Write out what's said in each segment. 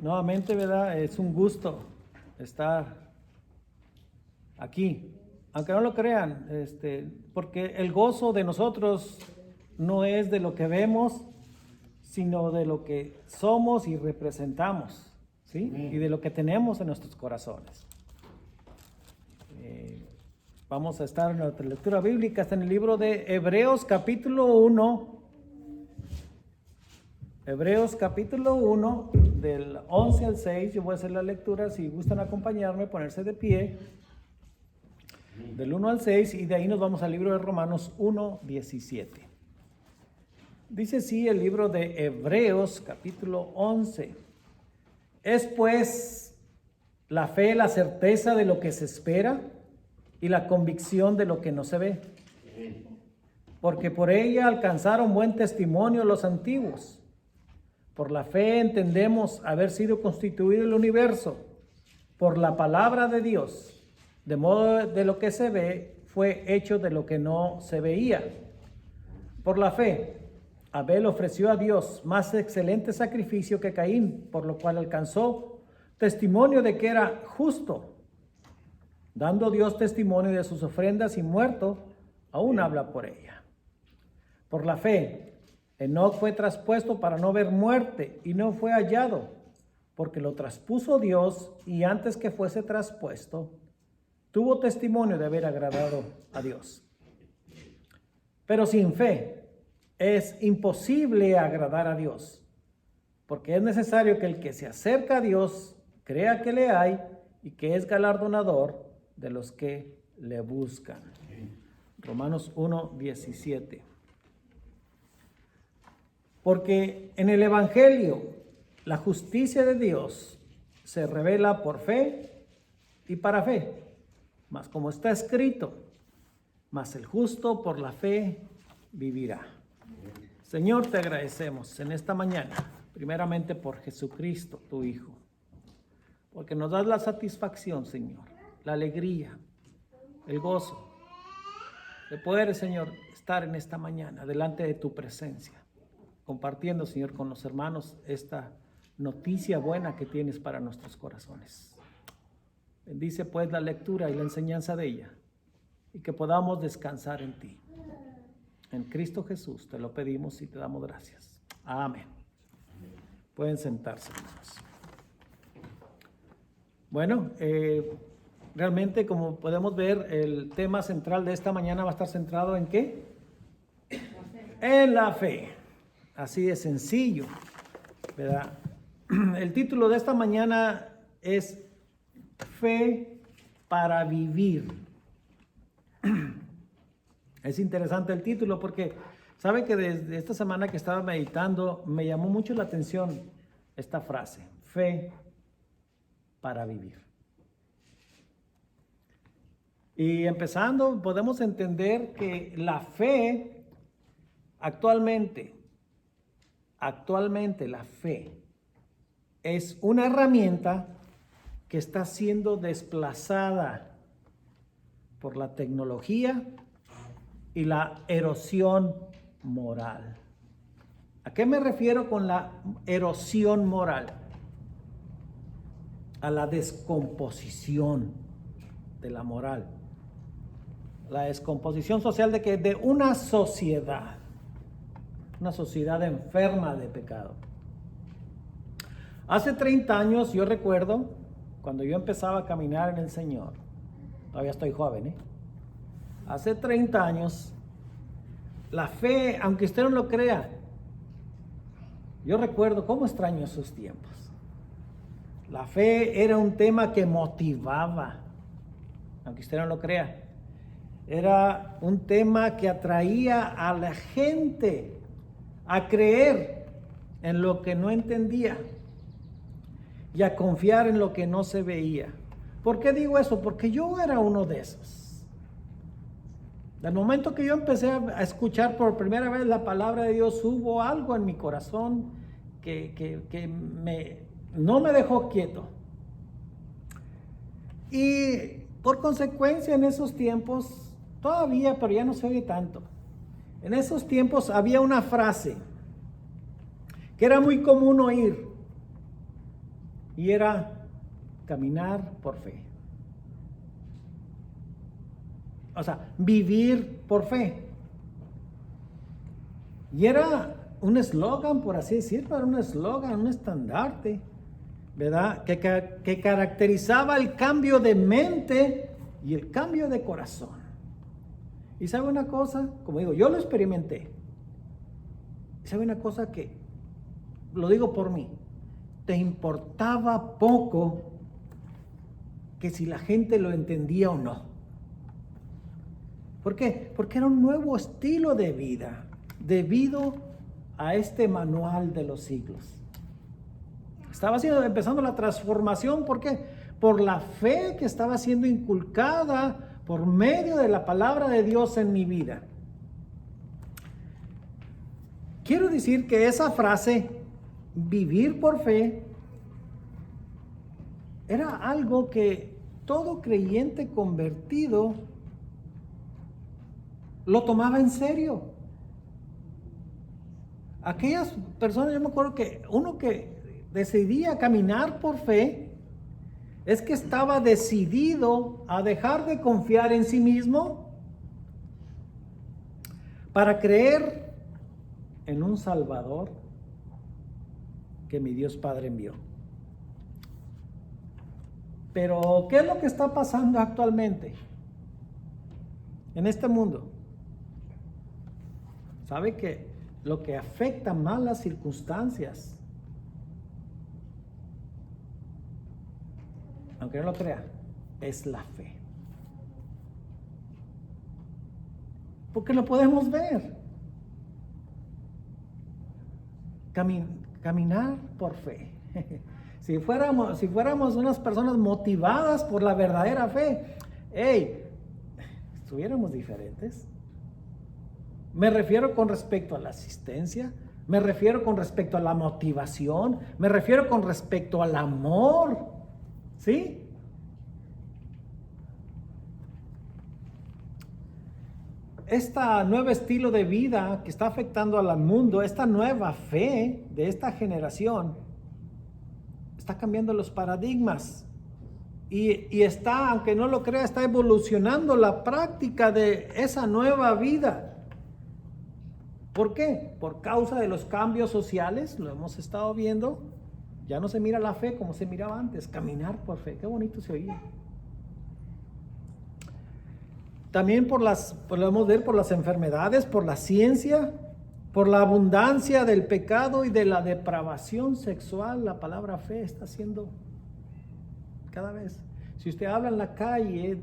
Nuevamente, ¿verdad? Es un gusto estar aquí, aunque no lo crean, porque el gozo de nosotros no es de lo que vemos, sino de lo que somos y representamos, ¿sí? Y de lo que tenemos en nuestros corazones. Vamos a estar en nuestra lectura bíblica, está en el libro de Hebreos capítulo 1. Hebreos capítulo 1, del 11 al 6, yo voy a hacer la lectura, si gustan acompañarme, ponerse de pie, del 1 al 6, y de ahí nos vamos al libro de Romanos 1, 17. Dice así el libro de Hebreos capítulo 11, es pues la fe la certeza de lo que se espera y la convicción de lo que no se ve, porque por ella alcanzaron buen testimonio los antiguos. Por la fe entendemos haber sido constituido el universo por la palabra de Dios, de modo de lo que se ve fue hecho de lo que no se veía. Por la fe, Abel ofreció a Dios más excelente sacrificio que Caín, por lo cual alcanzó testimonio de que era justo. Dando Dios testimonio de sus ofrendas y muerto, aún habla por ella. Por la fe, Enoc fue traspuesto para no ver muerte y no fue hallado, porque lo traspuso Dios y antes que fuese traspuesto, tuvo testimonio de haber agradado a Dios. Pero sin fe es imposible agradar a Dios, porque es necesario que el que se acerca a Dios crea que le hay y que es galardonador de los que le buscan. Romanos 1, 17. Porque en el Evangelio la justicia de Dios se revela por fe y para fe, mas como está escrito, mas el justo por la fe vivirá. Señor, te agradecemos en esta mañana, primeramente por Jesucristo, tu Hijo, porque nos das la satisfacción, Señor, la alegría, el gozo de poder, Señor, estar en esta mañana delante de tu presencia, compartiendo, Señor, con los hermanos esta noticia buena que tienes para nuestros corazones. Bendice pues la lectura y la enseñanza de ella y que podamos descansar en ti. En Cristo Jesús te lo pedimos y te damos gracias. Amén. Pueden sentarse, hermanos. Bueno, realmente como podemos ver, el tema central de esta mañana va a estar centrado ¿en qué? En la fe. Así de sencillo, ¿verdad? El título de esta mañana es Fe para vivir. Es interesante el título porque saben que desde esta semana que estaba meditando me llamó mucho la atención esta frase, fe para vivir. Y empezando podemos entender que la fe actualmente la fe es una herramienta que está siendo desplazada por la tecnología y la erosión moral. ¿A qué me refiero con la erosión moral? A la descomposición de la moral. La descomposición social de una sociedad enferma de pecado. Hace 30 años yo recuerdo cuando yo empezaba a caminar en el Señor, todavía estoy joven, hace 30 años, la fe, aunque usted no lo crea, yo recuerdo cómo extraño esos tiempos. La fe era un tema que motivaba, aunque usted no lo crea, era un tema que atraía a la gente a creer en lo que no entendía y a confiar en lo que no se veía. ¿Por qué digo eso? Porque yo era uno de esos. Del momento que yo empecé a escuchar por primera vez la palabra de Dios, hubo algo en mi corazón que no me dejó quieto. Y por consecuencia en esos tiempos, todavía, pero ya no se oye tanto, en esos tiempos había una frase que era muy común oír, y era caminar por fe. O sea, vivir por fe. Y era un eslogan, por así decirlo, era un eslogan, un estandarte, ¿verdad? Que caracterizaba el cambio de mente y el cambio de corazón. Y sabe una cosa, como digo, yo lo experimenté. Sabe una cosa que, lo digo por mí, te importaba poco que si la gente lo entendía o no. ¿Por qué? Porque era un nuevo estilo de vida debido a este manual de los siglos. Estaba empezando la transformación, ¿por qué? Por la fe que estaba siendo inculcada por medio de la palabra de Dios en mi vida. Quiero decir que esa frase, vivir por fe, era algo que todo creyente convertido lo tomaba en serio. Aquellas personas, yo me acuerdo que uno que decidía caminar por fe, es que estaba decidido a dejar de confiar en sí mismo para creer en un Salvador que mi Dios Padre envió. Pero, ¿qué es lo que está pasando actualmente en este mundo? ¿Sabe que lo que afecta más las circunstancias, aunque no lo crea, es la fe? Porque lo podemos ver. Caminar por fe. Si fuéramos unas personas motivadas por la verdadera fe, estuviéramos diferentes. Me refiero con respecto a la asistencia, me refiero con respecto a la motivación, me refiero con respecto al amor, ¿sí? Este nuevo estilo de vida que está afectando al mundo, esta nueva fe de esta generación, está cambiando los paradigmas y está, aunque no lo crea, está evolucionando la práctica de esa nueva vida. ¿Por qué? Por causa de los cambios sociales, lo hemos estado viendo, ya no se mira la fe como se miraba antes, caminar por fe, qué bonito se oía. También podemos ver por las enfermedades, por la ciencia, por la abundancia del pecado y de la depravación sexual. La palabra fe está siendo cada vez. Si usted habla en la calle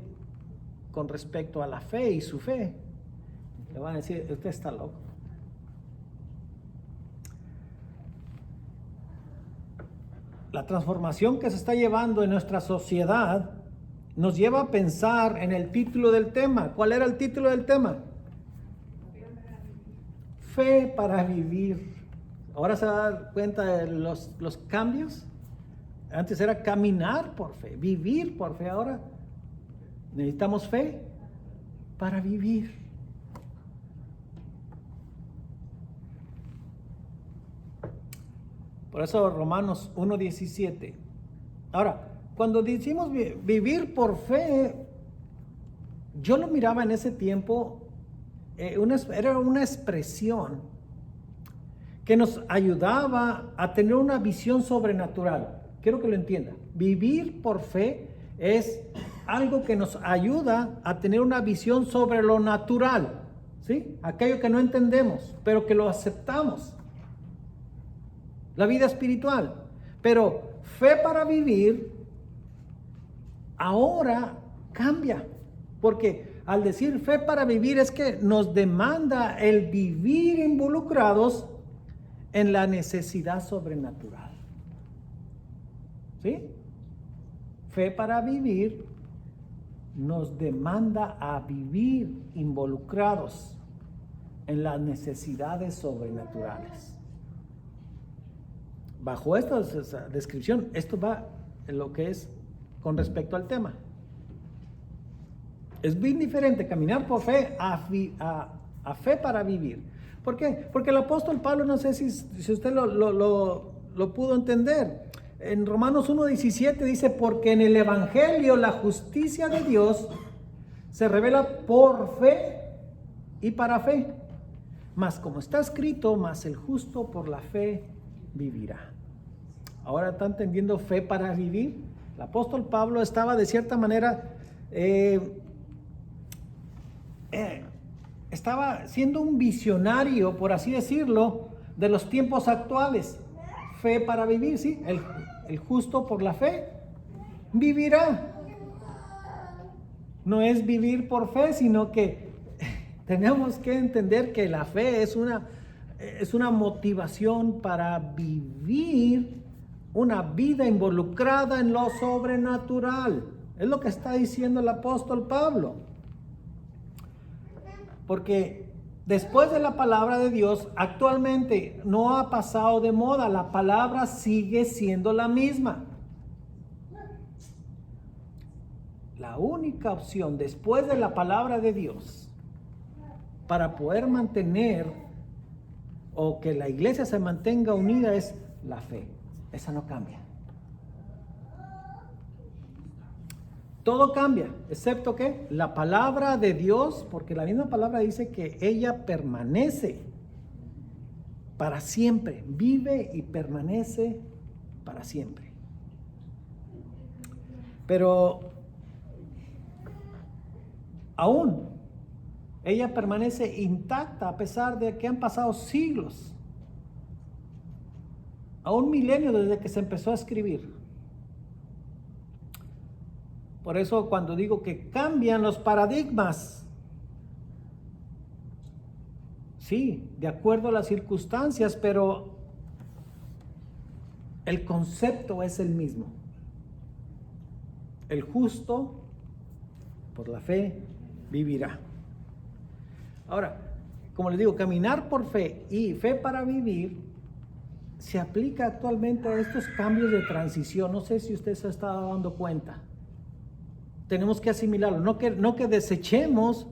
con respecto a la fe y su fe, le van a decir, usted está loco. La transformación que se está llevando en nuestra sociedad nos lleva a pensar en el título del tema. ¿Cuál era el título del tema? Fe para vivir. Ahora se da cuenta de los cambios. Antes era caminar por fe, vivir por fe. Ahora necesitamos fe para vivir. Por eso Romanos 1:17. Ahora, cuando decimos vivir por fe, yo lo miraba en ese tiempo, era una expresión que nos ayudaba a tener una visión sobrenatural. Quiero que lo entienda. Vivir por fe es algo que nos ayuda a tener una visión sobre lo natural, ¿sí? Aquello que no entendemos, pero que lo aceptamos. La vida espiritual. Pero fe para vivir ahora cambia. Porque al decir fe para vivir es que nos demanda el vivir involucrados en la necesidad sobrenatural. ¿Sí? Fe para vivir nos demanda a vivir involucrados en las necesidades sobrenaturales. Bajo esta descripción, esto va en lo que es con respecto al tema. Es bien diferente caminar por fe a fe para vivir. ¿Por qué? Porque el apóstol Pablo, no sé si usted lo pudo entender. En Romanos 1:17 dice, porque en el Evangelio la justicia de Dios se revela por fe y para fe. Mas como está escrito, mas el justo por la fe vivirá. Ahora está entendiendo fe para vivir. El apóstol Pablo estaba de cierta manera, estaba siendo un visionario, por así decirlo, de los tiempos actuales. Fe para vivir, ¿sí? El justo por la fe vivirá. No es vivir por fe, sino que tenemos que entender que la fe es una motivación para vivir una vida involucrada en lo sobrenatural. Es lo que está diciendo el apóstol Pablo. Porque después de la palabra de Dios, actualmente no ha pasado de moda. La palabra sigue siendo la misma. La única opción después de la palabra de Dios para poder mantener o que la iglesia se mantenga unida es la fe. Esa no cambia. Todo cambia, excepto que la palabra de Dios, porque la misma palabra dice que ella permanece para siempre, vive y permanece para siempre. Pero aún ella permanece intacta a pesar de que han pasado siglos, a un milenio desde que se empezó a escribir. Por eso cuando digo que cambian los paradigmas, sí, de acuerdo a las circunstancias, pero el concepto es el mismo. El justo por la fe vivirá. Ahora, como les digo, caminar por fe y fe para vivir se aplica actualmente a estos cambios de transición. No sé si usted se ha estado dando cuenta. Tenemos que asimilarlo, no que desechemos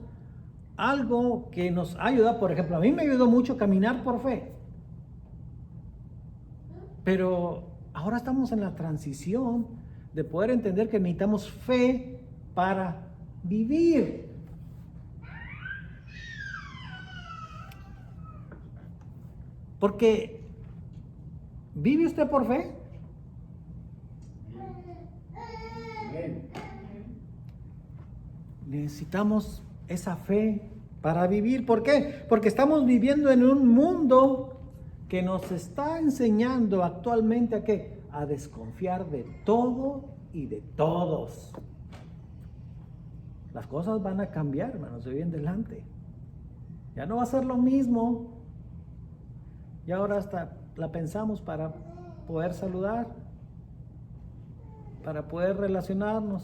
algo que nos ayuda. Por ejemplo, a mí me ayudó mucho caminar por fe. Pero ahora estamos en la transición de poder entender que necesitamos fe para vivir. Porque ¿vive usted por fe? Necesitamos esa fe para vivir. ¿Por qué? Porque estamos viviendo en un mundo que nos está enseñando actualmente ¿a qué? A desconfiar de todo y de todos. Las cosas van a cambiar, hermanos, de hoy en adelante. Ya no va a ser lo mismo. Y ahora hasta la pensamos para poder saludar, para poder relacionarnos,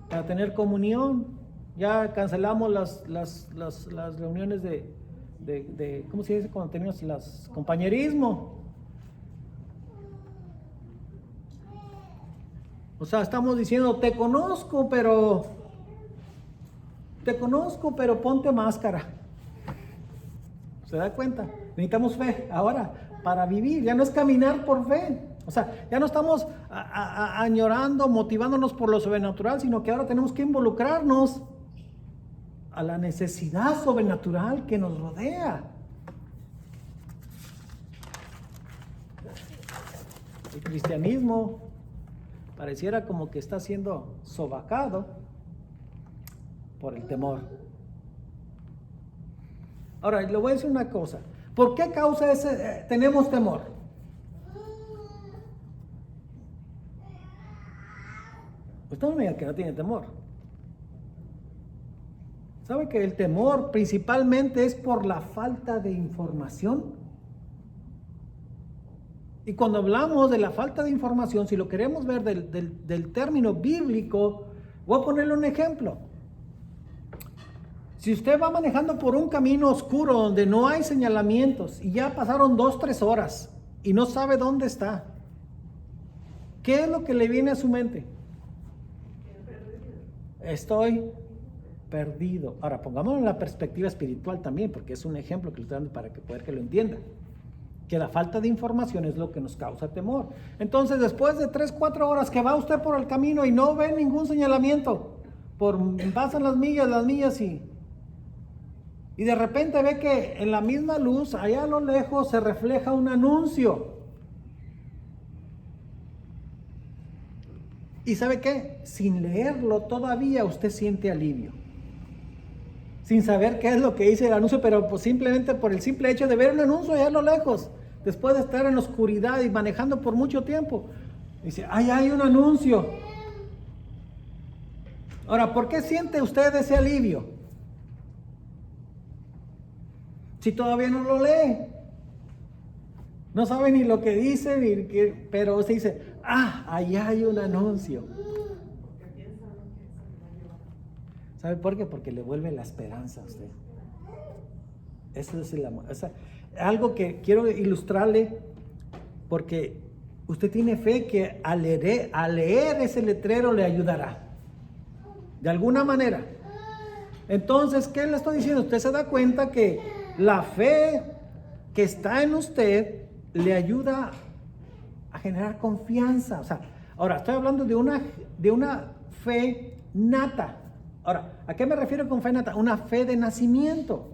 para tener comunión. Ya cancelamos las reuniones de ¿cómo se dice? Cuando tenemos las compañerismo. O sea, estamos diciendo, te conozco, pero ponte máscara. ¿Se da cuenta? Necesitamos fe ahora para vivir. Ya no es caminar por fe. O sea, ya no estamos añorando, motivándonos por lo sobrenatural, sino que ahora tenemos que involucrarnos a la necesidad sobrenatural que nos rodea. El cristianismo pareciera como que está siendo sobacado por el temor. Ahora, le voy a decir una cosa. ¿Por qué causa tenemos temor? Usted no me diga que no tiene temor. ¿Sabe que el temor principalmente es por la falta de información? Y cuando hablamos de la falta de información, si lo queremos ver del término bíblico, voy a ponerle un ejemplo. Si usted va manejando por un camino oscuro donde no hay señalamientos y ya pasaron 2-3 horas y no sabe dónde está, ¿qué es lo que le viene a su mente? Estoy perdido. Ahora, pongámoslo en la perspectiva espiritual también, porque es un ejemplo que le estoy dando para poder que lo entienda. que la falta de información es lo que nos causa temor. Entonces, después de 3, 4 horas que va usted por el camino y no ve ningún señalamiento, pasan las millas y de repente ve que en la misma luz, allá a lo lejos, se refleja un anuncio. ¿Y sabe qué? Sin leerlo todavía usted siente alivio. Sin saber qué es lo que dice el anuncio, pero pues simplemente por el simple hecho de ver un anuncio allá a lo lejos, después de estar en la oscuridad y manejando por mucho tiempo, dice, ¡ay, hay un anuncio! Ahora, ¿por qué siente usted ese alivio? Si todavía no lo lee, no sabe ni lo que dice, pero usted dice, allá hay un anuncio. ¿Sabe por qué? Porque le vuelve la esperanza a usted. Eso es el amor. Algo que quiero ilustrarle, porque usted tiene fe que al leer ese letrero le ayudará. De alguna manera. Entonces, ¿qué le estoy diciendo? Usted se da cuenta que la fe que está en usted le ayuda a generar confianza. O sea, ahora estoy hablando de una fe nata. Ahora, ¿a qué me refiero con fe nata? Una fe de nacimiento.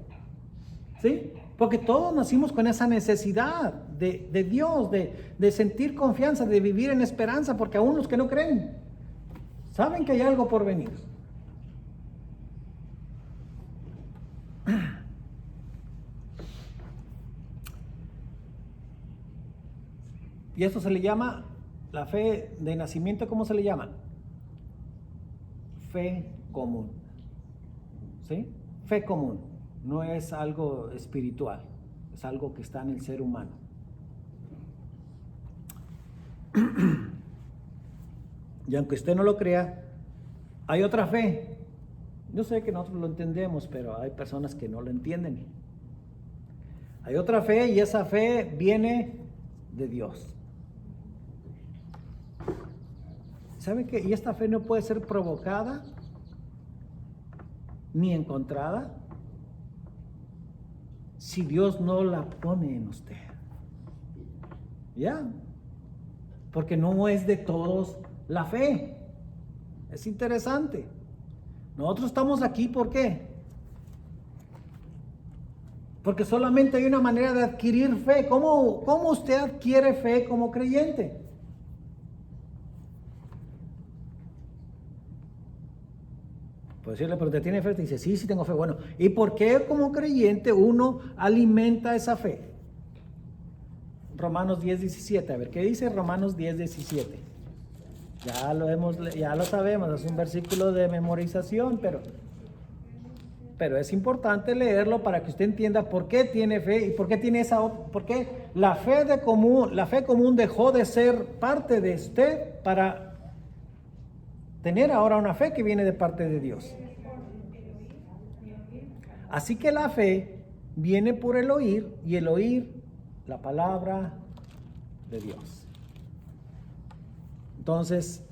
¿Sí? Porque todos nacimos con esa necesidad de Dios, de sentir confianza, de vivir en esperanza, porque aún los que no creen saben que hay algo por venir. Y esto se le llama, la fe de nacimiento, ¿cómo se le llama? Fe común. ¿Sí? Fe común. No es algo espiritual, es algo que está en el ser humano. Y aunque usted no lo crea, hay otra fe. Yo sé que nosotros lo entendemos, pero hay personas que no lo entienden. Hay otra fe y esa fe viene de Dios. ¿Saben qué? Y esta fe no puede ser provocada ni encontrada si Dios no la pone en usted. ¿Ya? Porque no es de todos la fe. Es interesante. Nosotros estamos aquí, ¿por qué? Porque solamente hay una manera de adquirir fe. ¿Cómo usted adquiere fe como creyente? Pues decirle, pero ¿te tiene fe? Te dice, sí tengo fe. Bueno, ¿y por qué como creyente uno alimenta esa fe? Romanos 10:17. A ver, ¿qué dice Romanos 10:17? Ya lo sabemos, es un versículo de memorización, pero es importante leerlo para que usted entienda por qué tiene fe y por qué la fe común dejó de ser parte de usted para tener ahora una fe que viene de parte de Dios. Así que la fe viene por el oír, y el oír la palabra de Dios. Entonces,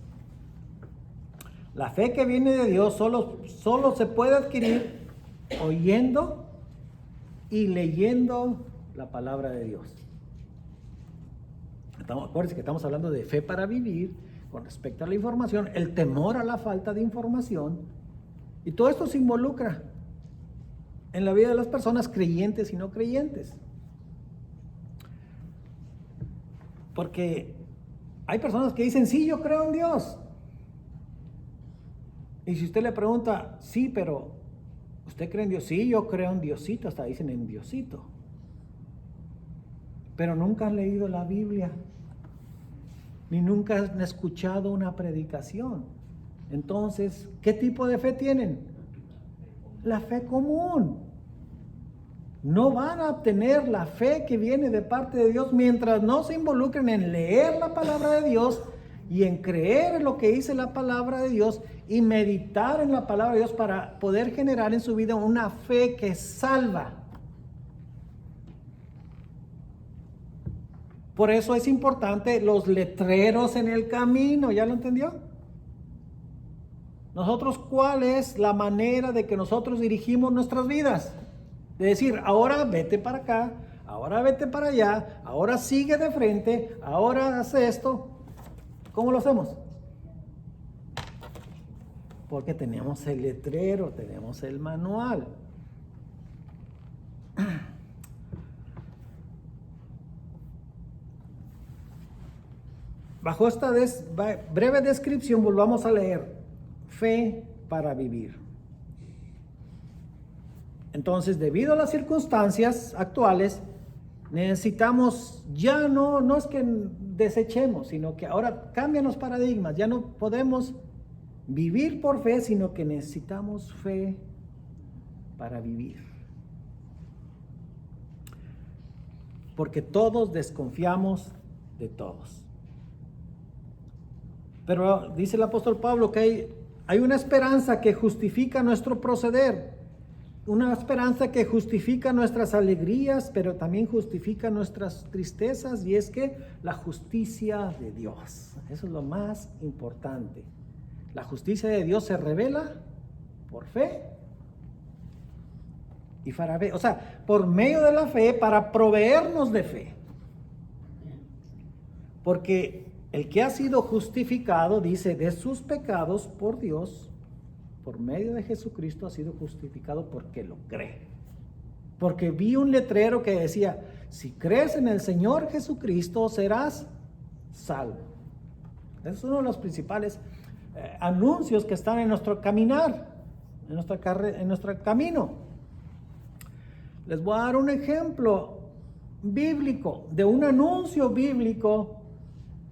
la fe que viene de Dios solo se puede adquirir oyendo y leyendo la palabra de Dios. Acuérdense que estamos hablando de fe para vivir con respecto a la información, el temor a la falta de información, y todo esto se involucra en la vida de las personas creyentes y no creyentes. Porque hay personas que dicen, sí, yo creo en Dios. Y si usted le pregunta, sí, pero ¿usted cree en Dios? Sí, yo creo en Diosito, hasta dicen en Diosito. Pero nunca han leído la Biblia, ni nunca han escuchado una predicación. Entonces, ¿qué tipo de fe tienen? La fe común. No van a obtener la fe que viene de parte de Dios mientras no se involucren en leer la palabra de Dios y en creer en lo que dice la palabra de Dios y meditar en la palabra de Dios para poder generar en su vida una fe que salva. Por eso es importante los letreros en el camino, ¿ya lo entendió? Nosotros, ¿cuál es la manera de que nosotros dirigimos nuestras vidas? De decir, ahora vete para acá, ahora vete para allá, ahora sigue de frente, ahora haz esto. ¿Cómo lo hacemos? Porque tenemos el letrero, tenemos el manual. Bajo esta breve descripción volvamos a leer fe para vivir. Entonces, debido a las circunstancias actuales, necesitamos, ya no es que desechemos, sino que ahora cambian los paradigmas, ya no podemos vivir por fe, sino que necesitamos fe para vivir. Porque todos desconfiamos de todos. Pero dice el apóstol Pablo que hay una esperanza que justifica nuestro proceder, una esperanza que justifica nuestras alegrías, pero también justifica nuestras tristezas, y es que la justicia de Dios, eso es lo más importante. La justicia de Dios se revela por fe y para fe, o sea, por medio de la fe para proveernos de fe. Porque el que ha sido justificado, dice, de sus pecados por Dios, por medio de Jesucristo ha sido justificado porque lo cree. Porque vi un letrero que decía, si crees en el Señor Jesucristo serás salvo. Ese es uno de los principales anuncios que están en nuestro caminar, en nuestro camino. Les voy a dar un ejemplo bíblico, de un anuncio bíblico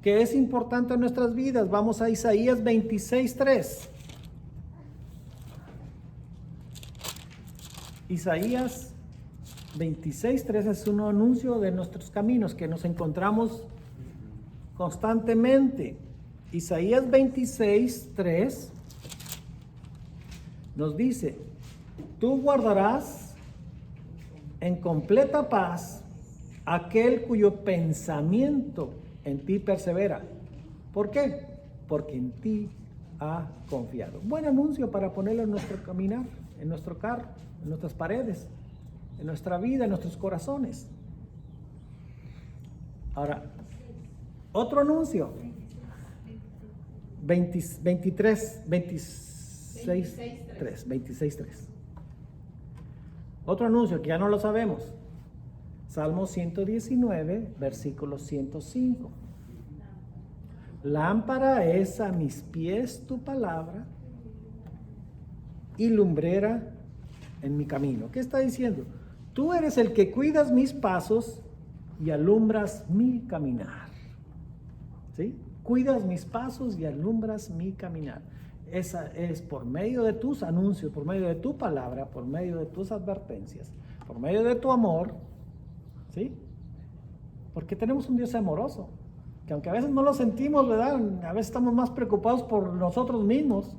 que es importante en nuestras vidas. Vamos a Isaías 26:3. Isaías 26:3 es un anuncio de nuestros caminos que nos encontramos constantemente. Isaías 26:3 nos dice, tú guardarás en completa paz aquel cuyo pensamiento en ti persevera. ¿Por qué? Porque en ti ha confiado. Buen anuncio para ponerlo en nuestro caminar, en nuestro carro, en nuestras paredes, en nuestra vida, en nuestros corazones. Ahora, otro anuncio. 26:3. Otro anuncio que ya no lo sabemos. Salmo 119, versículo 105. Lámpara es a mis pies tu palabra y lumbrera en mi camino. ¿Qué está diciendo? Tú eres el que cuidas mis pasos y alumbras mi caminar. ¿Sí? Cuidas mis pasos y alumbras mi caminar. Esa es por medio de tus anuncios, por medio de tu palabra, por medio de tus advertencias, por medio de tu amor. ¿Sí? Porque tenemos un Dios amoroso, que aunque a veces no lo sentimos, ¿verdad? A veces estamos más preocupados por nosotros mismos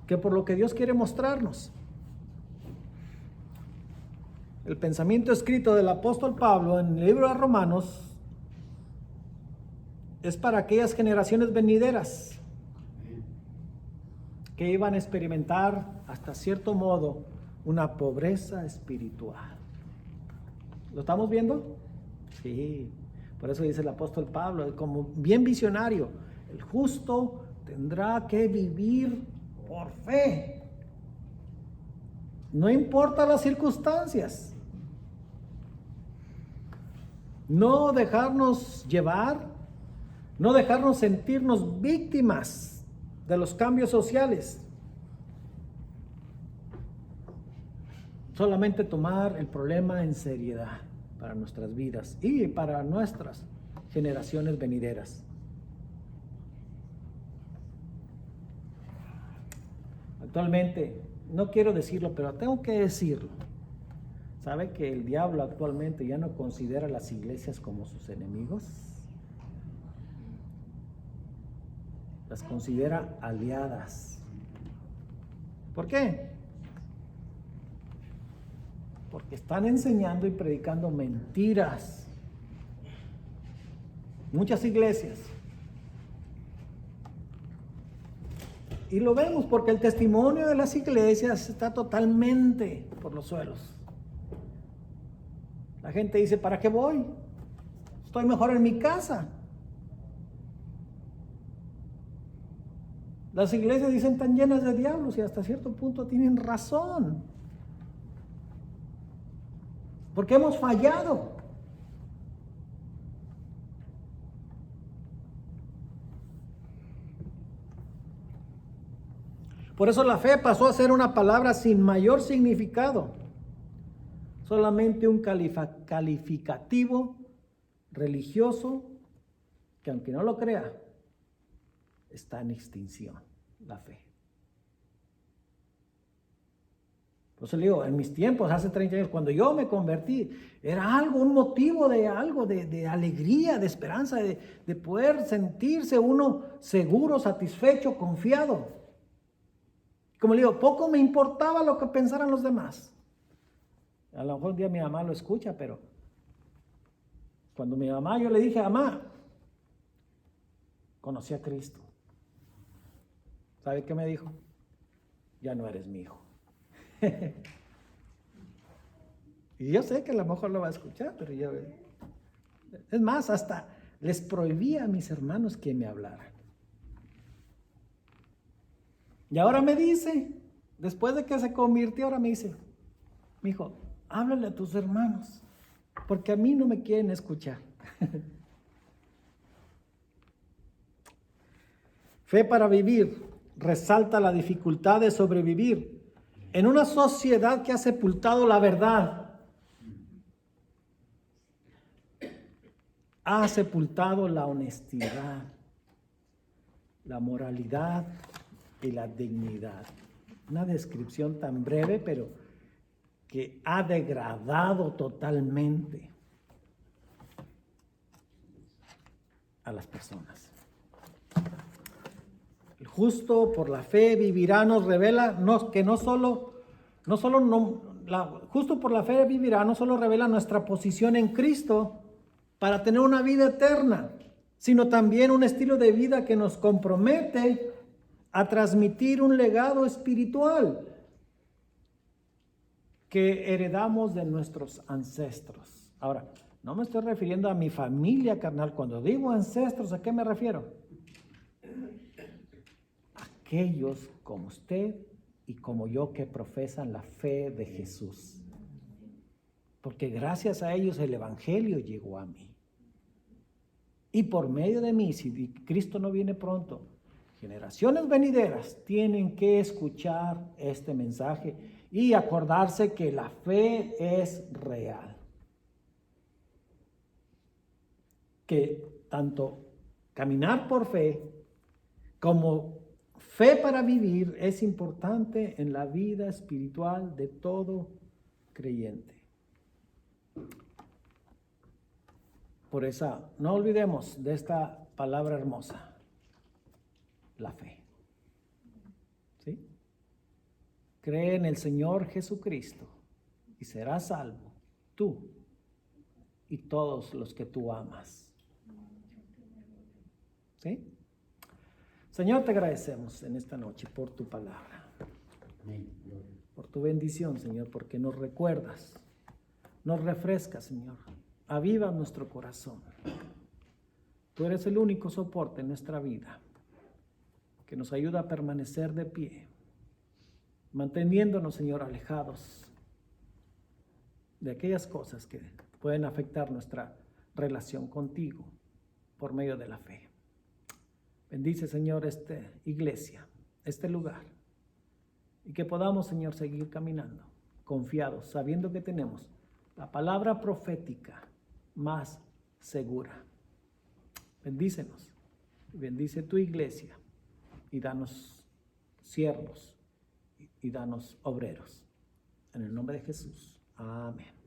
que por lo que Dios quiere mostrarnos. El pensamiento escrito del apóstol Pablo en el libro de Romanos es para aquellas generaciones venideras que iban a experimentar hasta cierto modo una pobreza espiritual. ¿Lo estamos viendo? Sí, por eso dice el apóstol Pablo, como bien visionario, el justo tendrá que vivir por fe. No importa las circunstancias. No dejarnos llevar, no dejarnos sentirnos víctimas de los cambios sociales. Solamente tomar el problema en seriedad para nuestras vidas y para nuestras generaciones venideras. Actualmente, no quiero decirlo, pero tengo que decirlo. ¿Sabe que el diablo actualmente ya no considera a las iglesias como sus enemigos? Las considera aliadas. ¿Por qué? Porque están enseñando y predicando mentiras. Muchas iglesias. Y lo vemos porque el testimonio de las iglesias está totalmente por los suelos. La gente dice, ¿para qué voy? Estoy mejor en mi casa. Las iglesias dicen tan llenas de diablos y hasta cierto punto tienen razón. Porque hemos fallado. Por eso la fe pasó a ser una palabra sin mayor significado. Solamente un calificativo religioso que, aunque no lo crea, está en extinción, la fe. Por eso le digo, en mis tiempos, hace 30 años, cuando yo me convertí, era algo, un motivo de algo, de alegría, de esperanza, de poder sentirse uno seguro, satisfecho, confiado. Como le digo, poco me importaba lo que pensaran los demás. A lo mejor un día mi mamá lo escucha, pero cuando mi mamá, yo le dije, mamá, conocí a Cristo. ¿Sabe qué me dijo? Ya no eres mi hijo. Y yo sé que a lo mejor lo va a escuchar, pero yo... Es más, hasta les prohibía a mis hermanos que me hablaran. Y ahora me dice, después de que se convirtió, ahora me dice, mijo, háblale a tus hermanos, porque a mí no me quieren escuchar. Fe para vivir resalta la dificultad de sobrevivir en una sociedad que ha sepultado la verdad. Ha sepultado la honestidad, la moralidad y la dignidad. Una descripción tan breve, pero que ha degradado totalmente a las personas. El justo por la fe vivirá nos revela justo por la fe vivirá no solo revela nuestra posición en Cristo para tener una vida eterna, sino también un estilo de vida que nos compromete a transmitir un legado espiritual que heredamos de nuestros ancestros. Ahora, no me estoy refiriendo a mi familia carnal. Cuando digo ancestros, ¿a qué me refiero? Aquellos como usted y como yo que profesan la fe de Jesús. Porque gracias a ellos el Evangelio llegó a mí. Y por medio de mí, si Cristo no viene pronto, generaciones venideras tienen que escuchar este mensaje y acordarse que la fe es real. Que tanto caminar por fe como fe para vivir es importante en la vida espiritual de todo creyente. Por eso, no olvidemos de esta palabra hermosa, la fe. ¿Sí? Cree en el Señor Jesucristo y serás salvo, tú y todos los que tú amas. ¿Sí? Señor, te agradecemos en esta noche por tu palabra, por tu bendición, Señor, porque nos recuerdas, nos refrescas, Señor, aviva nuestro corazón. Tú eres el único soporte en nuestra vida que nos ayuda a permanecer de pie, manteniéndonos, Señor, alejados de aquellas cosas que pueden afectar nuestra relación contigo por medio de la fe. Bendice, Señor, esta iglesia, este lugar, y que podamos, Señor, seguir caminando confiados, sabiendo que tenemos la palabra profética más segura. Bendícenos, bendice tu iglesia y danos siervos y danos obreros. En el nombre de Jesús. Amén.